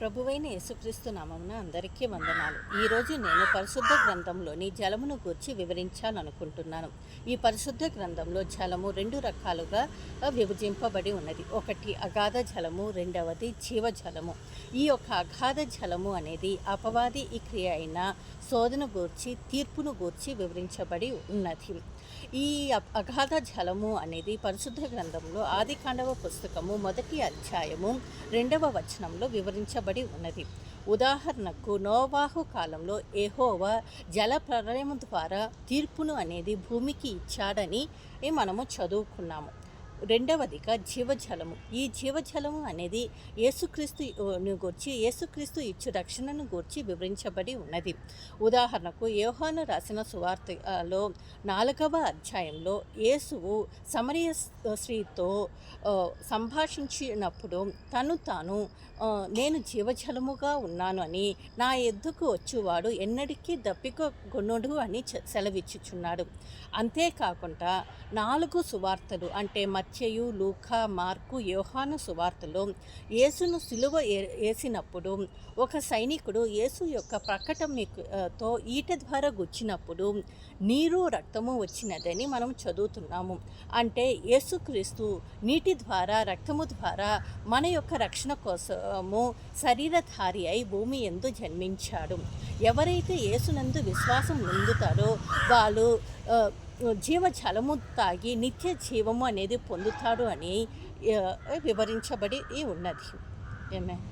ప్రభువైన యేసుక్రీస్తు నామమున అందరికీ వందనాలు. ఈరోజు నేను పరిశుద్ధ గ్రంథంలోని జలమును గురించి వివరించాలనుకుంటున్నాను. ఈ పరిశుద్ధ గ్రంథంలో జలము రెండు రకాలుగా విభజింపబడి ఉన్నది. ఒకటి అగాధ జలము, రెండవది జీవజలము. ఈ యొక్క అగాధ జలము అనేది అపవాది ఈ క్రియ అయిన శోధన గూర్చి, తీర్పును గూర్చి వివరించబడి ఉన్నది. ఈ అగాధ జలము అనేది పరిశుద్ధ గ్రంథంలో ఆదికాండవ పుస్తకము 1వ అధ్యాయము 2వ వచనంలో వివరించబడి ఉన్నది. ఉదాహరణకు నోవాహు కాలంలో యెహోవా జల ప్రళయం ద్వారా తీర్పును అనేది భూమికి ఇచ్చాడని మనము చదువుకున్నాము. రెండవదిగా జీవజలము. ఈ జీవజలము అనేది యేసుక్రీస్తును గూర్చి, యేసుక్రీస్తు ఇచ్చు రక్షణను గూర్చి వివరించబడి ఉన్నది. ఉదాహరణకు యోహాను రాసిన సువార్తలో 4వ అధ్యాయంలో యేసువు సమరయ స్త్రీతో సంభాషించినప్పుడు తాను నేను జీవజలముగా ఉన్నాను అని, నా ఎద్దుకు వచ్చువాడు ఎన్నటికీ దప్పికొనడు అని సెలవిచ్చుచున్నాడు. అంతేకాకుండా 4 సువార్తలు అంటే మత్తయి, లూకా, మార్కు, యోహాను సువార్తలో యేసును సిలువ వేసినప్పుడు ఒక సైనికుడు యేసు యొక్క ప్రకటనతో ఈట ద్వారా గుచ్చినప్పుడు నీరు రక్తము వచ్చినదని మనం చదువుతున్నాము. అంటే యేసుక్రీస్తు నీటి ద్వారా, రక్తము ద్వారా మన యొక్క రక్షణ కోసము శరీరధారి అయి భూమి యందు జన్మించాడు. ఎవరైతే యేసునందు విశ్వాసం పొందుతారో వాళ్ళు జీవజలము తాగి నిత్య జీవము అనేది పొందుతాడు అని వివరించబడి ఉన్నది. ఆమేన్.